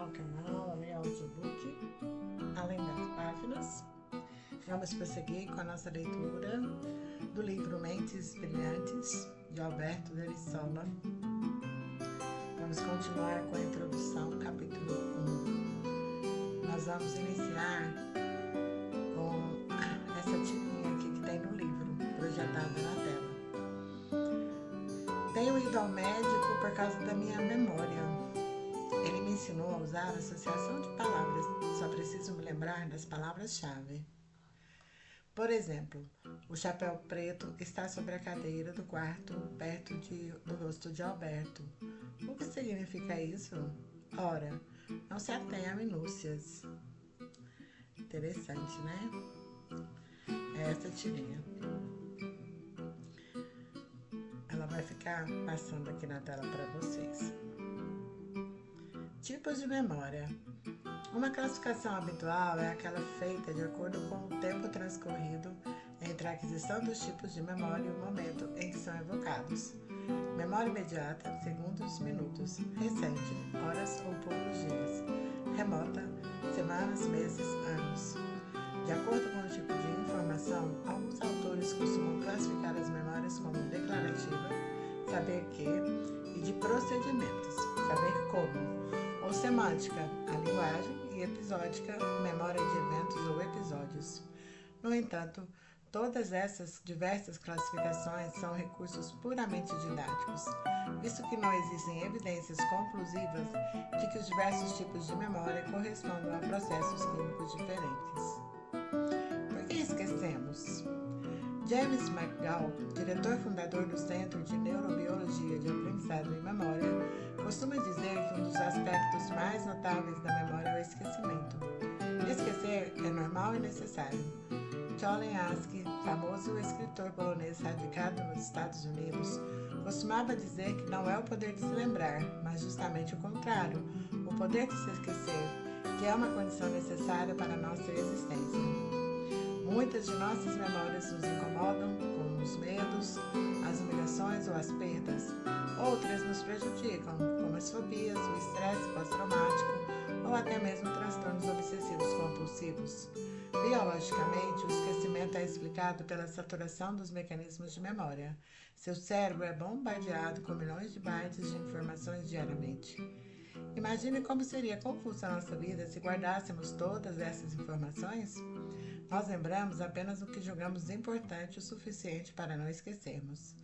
ao canal Além Audiobook, Além das Páginas. Vamos prosseguir com a nossa leitura do livro Mentes Brilhantes, de Alberto Delissola. Vamos continuar com a introdução, capítulo 1. Nós vamos iniciar com essa tirinha aqui que tem no livro, projetada na tela. Tenho ido ao médico por causa da minha memória. Ele me ensinou a usar a associação de palavras, só preciso me lembrar das palavras-chave. Por exemplo, o chapéu preto está sobre a cadeira do quarto, perto do rosto de Alberto. O que significa isso? Ora, não se atenha a minúcias. Interessante, né? É essa tirinha. Ela vai ficar passando aqui na tela para vocês. Tipos de memória. Uma classificação habitual é aquela feita de acordo com o tempo transcorrido entre a aquisição dos tipos de memória e o momento em que são evocados. Memória imediata, segundos, minutos. Recente, horas ou poucos dias. Remota, semanas, meses, anos. De acordo com o tipo de informação, alguns autores costumam classificar as memórias como declarativa, saber que, e de procedimentos, saber como, ou semântica, a linguagem, e episódica, memória de eventos ou episódios. No entanto, todas essas diversas classificações são recursos puramente didáticos, visto que não existem evidências conclusivas de que os diversos tipos de memória correspondam a processos químicos diferentes. Por que esquecemos? James McGall, diretor fundador do Centro de Neurobiologia de Aprendizado e Memória, costuma dizer que um dos aspectos mais notáveis da memória é o esquecimento. Esquecer é normal e necessário. Cholensky, famoso escritor polonês radicado nos Estados Unidos, costumava dizer que não é o poder de se lembrar, mas justamente o contrário, o poder de se esquecer, que é uma condição necessária para a nossa existência. Muitas de nossas memórias nos incomodam, como os medos, as humilhações ou as perdas. Outras nos prejudicam, como as fobias, o estresse pós-traumático ou até mesmo transtornos obsessivos compulsivos. Biologicamente, o esquecimento é explicado pela saturação dos mecanismos de memória. Seu cérebro é bombardeado com milhões de bytes de informações diariamente. Imagine como seria confusa a nossa vida se guardássemos todas essas informações? Nós lembramos apenas o que julgamos importante o suficiente para não esquecermos.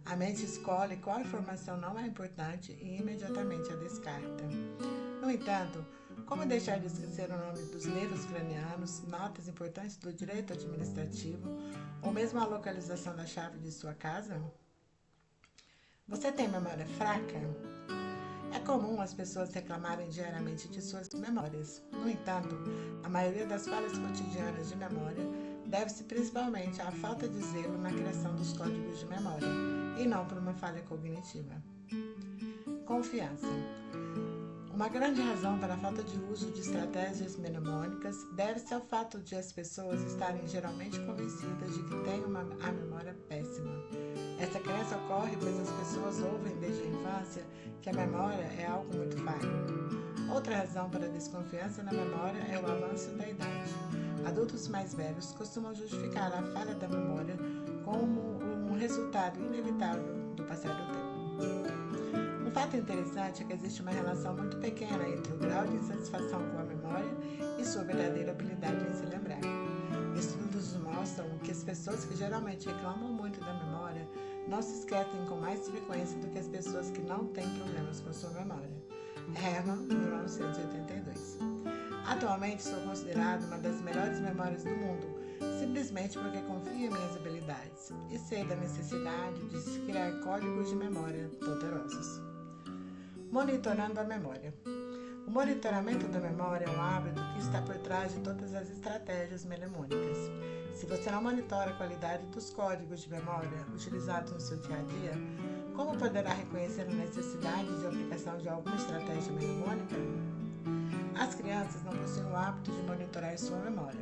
A mente escolhe qual informação não é importante e imediatamente a descarta. No entanto, como deixar de esquecer o nome dos nervos cranianos, notas importantes do direito administrativo ou mesmo a localização da chave de sua casa? Você tem memória fraca? É comum as pessoas reclamarem diariamente de suas memórias. No entanto, a maioria das falhas cotidianas de memória deve-se principalmente à falta de zelo na criação dos códigos de memória, e não por uma falha cognitiva. Confiança. Uma grande razão para a falta de uso de estratégias mnemônicas deve-se ao fato de as pessoas estarem geralmente convencidas de que têm a memória péssima. Essa crença ocorre pois as pessoas ouvem desde a infância que a memória é algo muito falho. Outra razão para a desconfiança na memória é o avanço da idade. Adultos mais velhos costumam justificar a falha da memória como um resultado inevitável do passar do tempo. Um fato interessante é que existe uma relação muito pequena entre o grau de insatisfação com a memória e sua verdadeira habilidade em se lembrar. Estudos mostram que as pessoas que geralmente reclamam muito da memória não se esquecem com mais frequência do que as pessoas que não têm problemas com sua memória. Herman, 1982. Atualmente sou considerado uma das melhores memórias do mundo, simplesmente porque confio em minhas habilidades e sei da necessidade de se criar códigos de memória poderosos. Monitorando a memória. O monitoramento da memória é um hábito que está por trás de todas as estratégias mnemônicas. Se você não monitora a qualidade dos códigos de memória utilizados no seu dia a dia, como poderá reconhecer a necessidade de aplicação de alguma estratégia mnemônica? As crianças não possuem o hábito de monitorar sua memória.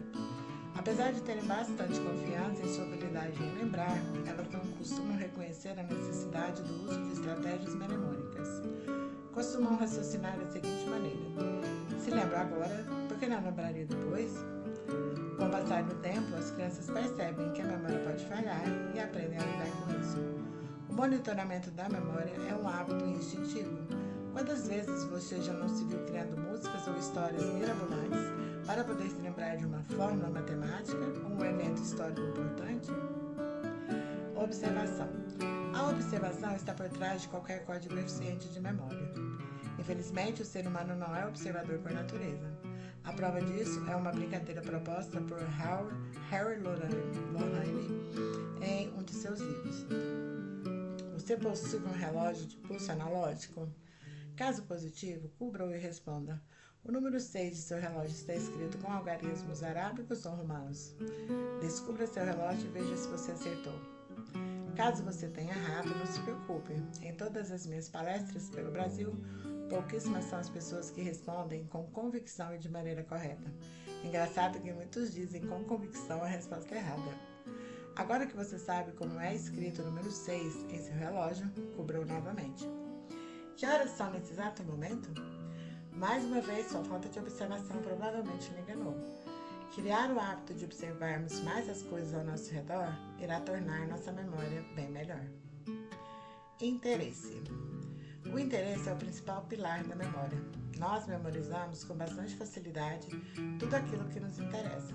Apesar de terem bastante confiança em sua habilidade em lembrar, elas não costumam reconhecer a necessidade necessidade do uso de estratégias mnemônicas. Costumam raciocinar da seguinte maneira: se lembra agora, por que não lembraria depois? Com o passar do tempo, as crianças percebem que a memória pode falhar e aprendem a lidar com isso. O monitoramento da memória é um hábito instintivo. Quantas vezes você já não se viu criando músicas ou histórias mirabolantes para poder se lembrar de uma fórmula matemática ou um evento histórico importante? Observação. A observação está por trás de qualquer código eficiente de memória. Infelizmente, o ser humano não é observador por natureza. A prova disso é uma brincadeira proposta por Harry Lorayne em um de seus livros. Você possui um relógio de pulso analógico? Caso positivo, cubra-o e responda: o número 6 de seu relógio está escrito com algarismos arábicos ou romanos? Descubra seu relógio e veja se você acertou. Caso você tenha errado, não se preocupe. Em todas as minhas palestras pelo Brasil, pouquíssimas são as pessoas que respondem com convicção e de maneira correta. Engraçado que muitos dizem com convicção a resposta errada. Agora que você sabe como é escrito o número 6 em seu relógio, cubra-o novamente. Que horas são nesse exato momento? Mais uma vez, sua falta de observação provavelmente lhe enganou. Criar o hábito de observarmos mais as coisas ao nosso redor irá tornar nossa memória bem melhor. Interesse. O interesse é o principal pilar da memória. Nós memorizamos com bastante facilidade tudo aquilo que nos interessa.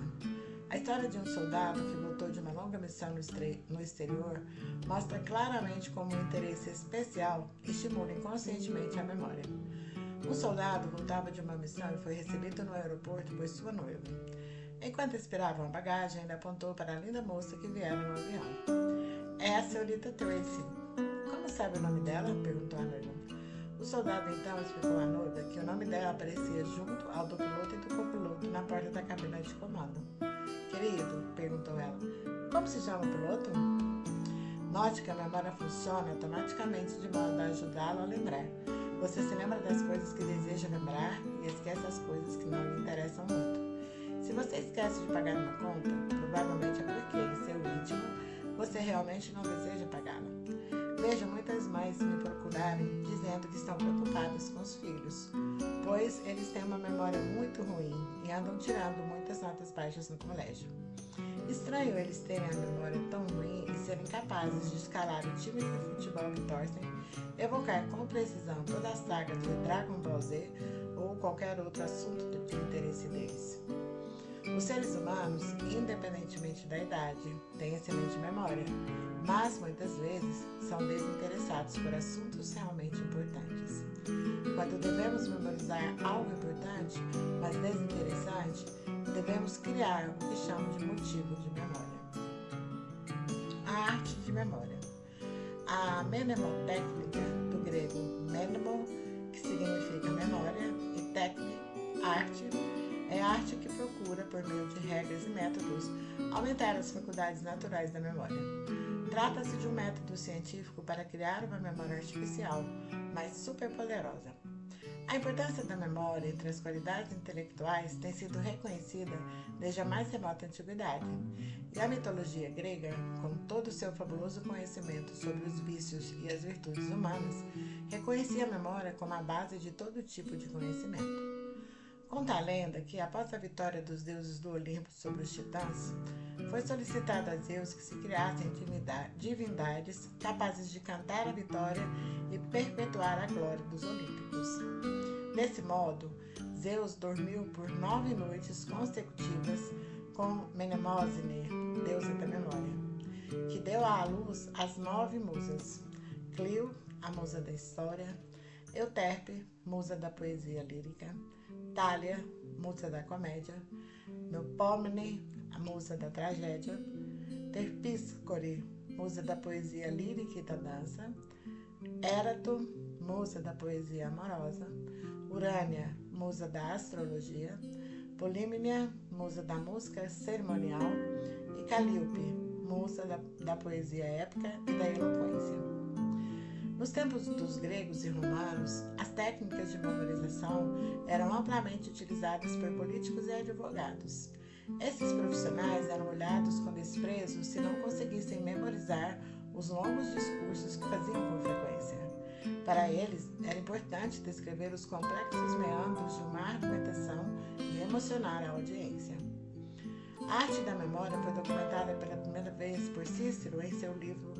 A história de um soldado que voltou de uma longa missão no exterior mostra claramente como um interesse especial estimula inconscientemente a memória. Um soldado voltava de uma missão e foi recebido no aeroporto por sua noiva. Enquanto esperavam a bagagem, ele apontou para a linda moça que viera no avião. É a senhorita Tracy. Como sabe o nome dela? Perguntou a noiva. O soldado então explicou à noiva que o nome dela aparecia junto ao do piloto e do copiloto na porta da cabina de comando. Querido, perguntou ela, como se chama o piloto? Note que a memória funciona automaticamente de modo a ajudá-lo a lembrar. Você se lembra das coisas que deseja lembrar e esquece as coisas que não lhe interessam muito. Se você esquece de pagar uma conta, provavelmente é porque, em seu íntimo, você realmente não deseja pagá-la. Vejo muitas mães me procurarem dizendo que estão preocupadas com os filhos, pois eles têm uma memória muito ruim e andam tirando muitas notas baixas no colégio. Estranho eles terem a memória tão ruim e serem capazes de escalar o time de futebol que torcem, evocar com precisão toda a saga de Dragon Ball Z ou qualquer outro assunto de interesse deles. Os seres humanos, independentemente da idade, têm excelente memória, mas muitas vezes são desinteressados por assuntos realmente importantes. Quando devemos memorizar algo importante, mas desinteressante, devemos criar o que chamo de motivo de memória. A arte de memória. A mnemotécnica, do grego mnemo, que significa memória, e técnica, arte, é a arte que procura, por meio de regras e métodos, aumentar as faculdades naturais da memória. Trata-se de um método científico para criar uma memória artificial, mas superpoderosa. A importância da memória entre as qualidades intelectuais tem sido reconhecida desde a mais remota antiguidade, e a mitologia grega, com todo o seu fabuloso conhecimento sobre os vícios e as virtudes humanas, reconhecia a memória como a base de todo tipo de conhecimento. Conta a lenda que, após a vitória dos deuses do Olimpo sobre os titãs, foi solicitado a Zeus que se criassem divindades capazes de cantar a vitória e perpetuar a glória dos olímpicos. Desse modo, Zeus dormiu por 9 noites consecutivas com Mnemosine, deusa da memória, que deu à luz as 9 musas: Clio, a musa da história; Euterpe, musa da poesia lírica; Thalia, musa da comédia; Melpomene, a musa da tragédia; Terpsícore, musa da poesia lírica e da dança; Érato, musa da poesia amorosa; Urânia, musa da astrologia; Polímnia, musa da música cerimonial; e Calíope, musa da poesia épica e da eloquência. Nos tempos dos gregos e romanos, as técnicas de memorização eram amplamente utilizadas por políticos e advogados. Esses profissionais eram olhados com desprezo se não conseguissem memorizar os longos discursos que faziam com Para eles, era importante descrever os complexos meandros de uma argumentação e emocionar a audiência. A arte da memória foi documentada pela primeira vez por Cícero em seu livro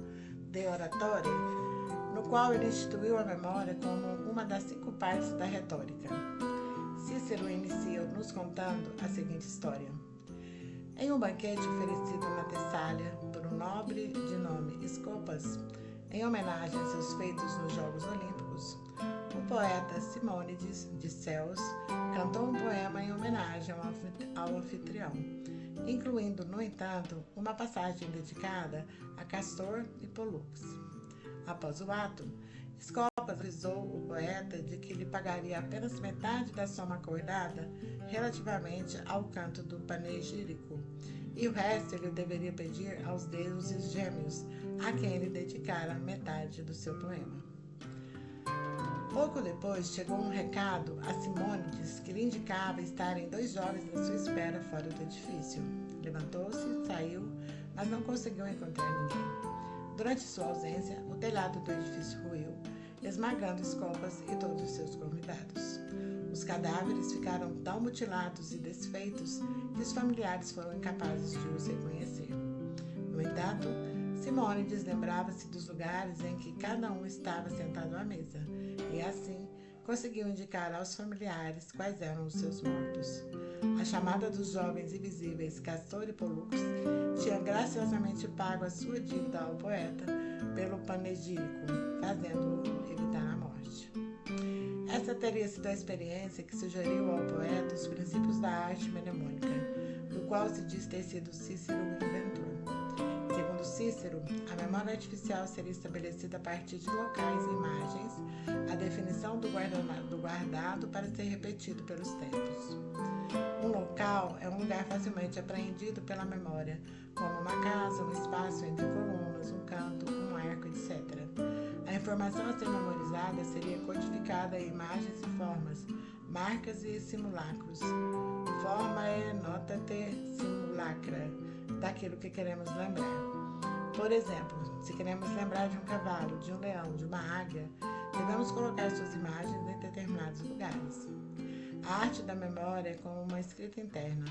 De Oratore, no qual ele instituiu a memória como uma das 5 partes da retórica. Cícero inicia nos contando a seguinte história. Em um banquete oferecido na Tessália por um nobre de nome Escopas, em homenagem a seus feitos nos Jogos Olímpicos, o poeta Simônides de Ceos cantou um poema em homenagem ao anfitrião, incluindo, no entanto, uma passagem dedicada a Castor e Pólux. Após o ato, Escopas avisou o poeta de que lhe pagaria apenas metade da soma acordada relativamente ao canto do panegírico, e o resto ele deveria pedir aos deuses gêmeos, a quem ele dedicara metade do seu poema. Pouco depois chegou um recado a Simônides que lhe indicava estarem 2 jovens à sua espera fora do edifício. Levantou-se, saiu, mas não conseguiu encontrar ninguém. Durante sua ausência, o telhado do edifício ruiu, esmagando Escopas e todos os seus convidados. Os cadáveres ficaram tão mutilados e desfeitos que os familiares foram incapazes de os reconhecer. No entanto, Simônides lembrava-se dos lugares em que cada um estava sentado à mesa, e assim conseguiu indicar aos familiares quais eram os seus mortos. A chamada dos jovens invisíveis Castor e Pólux tinha graciosamente pago a sua dívida ao poeta pelo panegírico, fazendo-o evitar a morte. Essa teria sido a experiência que sugeriu ao poeta os princípios da arte mnemônica, do qual se diz ter sido Cícero o inventor. Segundo Cícero, a memória artificial seria estabelecida a partir de locais e imagens, a definição do guardado para ser repetido pelos tempos. Um local é um lugar facilmente apreendido pela memória, como uma casa, um espaço entre colunas, um canto, um arco, etc. A informação a ser memorizada seria codificada em imagens e formas, marcas e simulacros. Forma é nota-te simulacra, daquilo que queremos lembrar. Por exemplo, se queremos lembrar de um cavalo, de um leão, de uma águia, devemos colocar suas imagens em determinados lugares. A arte da memória é como uma escrita interna.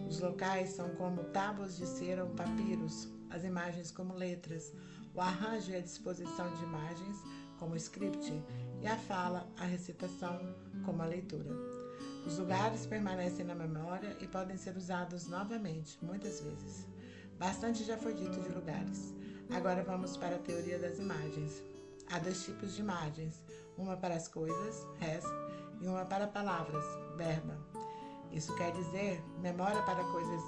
Os locais são como tábuas de cera ou papiros, as imagens como letras, o arranjo e a disposição de imagens como script e a fala, a recitação como a leitura. Os lugares permanecem na memória e podem ser usados novamente, muitas vezes. Bastante já foi dito de lugares. Agora vamos para a teoria das imagens. Há 2 tipos de imagens, uma para as coisas, res, e uma para palavras, verba. Isso quer dizer, memória para coisas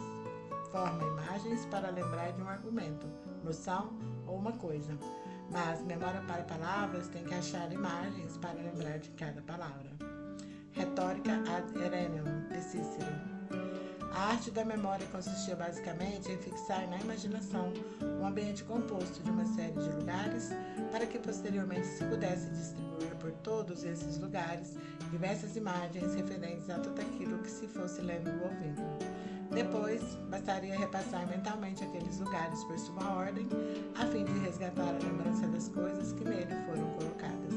forma imagens para lembrar de um argumento, noção ou uma coisa. Mas memória para palavras tem que achar imagens para lembrar de cada palavra. Retórica ad Ereneum, de Cícero. A arte da memória consistia basicamente em fixar na imaginação um ambiente composto de uma série de lugares para que posteriormente se pudesse distribuir por todos esses lugares diversas imagens referentes a tudo aquilo que se fosse lendo ou ouvindo. Depois, bastaria repassar mentalmente aqueles lugares por sua ordem, a fim de resgatar a lembrança das coisas que nele foram colocadas.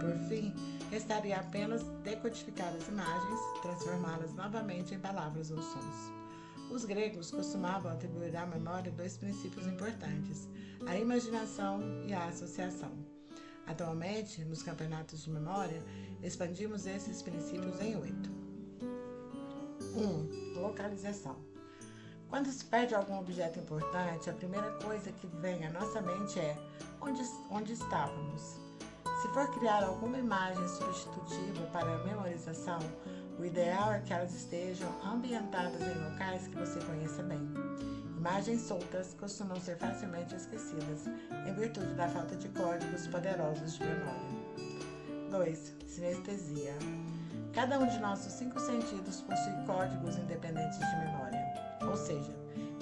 Por fim, restaria apenas decodificar as imagens, transformá-las novamente em palavras ou sons. Os gregos costumavam atribuir à memória 2 princípios importantes, a imaginação e a associação. Atualmente, nos campeonatos de memória, expandimos esses princípios em 8. 1. Localização. Quando se perde algum objeto importante, a primeira coisa que vem à nossa mente é onde estávamos. Se for criar alguma imagem substitutiva para a memorização, o ideal é que elas estejam ambientadas em locais que você conheça bem. Imagens soltas costumam ser facilmente esquecidas, em virtude da falta de códigos poderosos de memória. 2. Sinestesia. Cada um de nossos 5 sentidos possui códigos independentes de memória. Ou seja,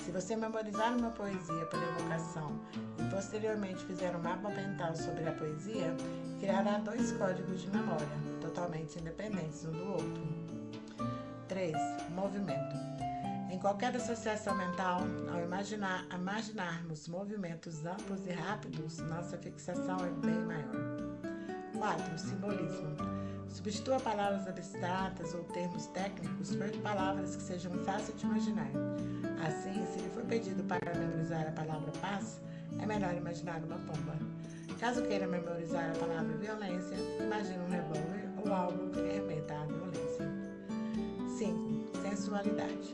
se você memorizar uma poesia por evocação e posteriormente fizer um mapa mental sobre a poesia, criará 2 códigos de memória, totalmente independentes um do outro. 3. Movimento. Em qualquer associação mental, ao imaginarmos movimentos amplos e rápidos, nossa fixação é bem maior. 4. Simbolismo. Substitua palavras abstratas ou termos técnicos por palavras que sejam fáceis de imaginar. Assim, se lhe for pedido para memorizar a palavra paz, é melhor imaginar uma pomba. Caso queira memorizar a palavra violência, imagine um revólver ou algo que lhe remeta à violência. 5. Sensualidade.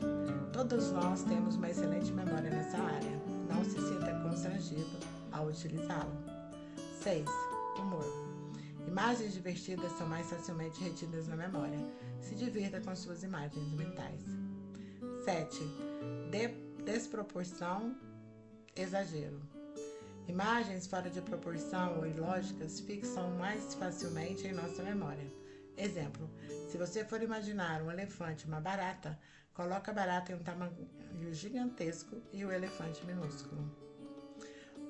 Todos nós temos uma excelente memória nessa área. Não se sinta constrangido ao utilizá-la. 6. Humor. Imagens divertidas são mais facilmente retidas na memória. Se divirta com suas imagens mentais. 7. Desproporção, exagero. Imagens fora de proporção ou ilógicas fixam mais facilmente em nossa memória. Exemplo: se você for imaginar um elefante e uma barata, coloque a barata em um tamanho gigantesco e o elefante minúsculo.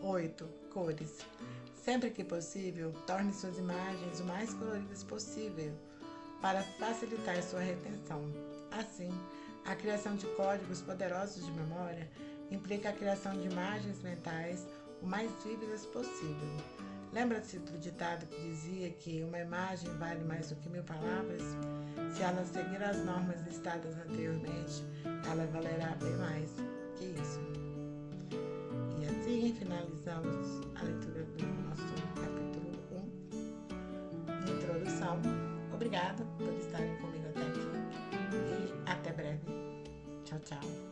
8. Cores. Sempre que possível, torne suas imagens o mais coloridas possível para facilitar sua retenção. Assim, a criação de códigos poderosos de memória implica a criação de imagens mentais o mais vívidas possível. Lembra-se do ditado que dizia que uma imagem vale mais do que 1000 palavras? Se ela seguir as normas listadas anteriormente, ela valerá bem mais que isso. E assim finalizamos a leitura do nosso capítulo 1, Introdução. Obrigada por estarem comigo até aqui e até breve. Tchau, tchau.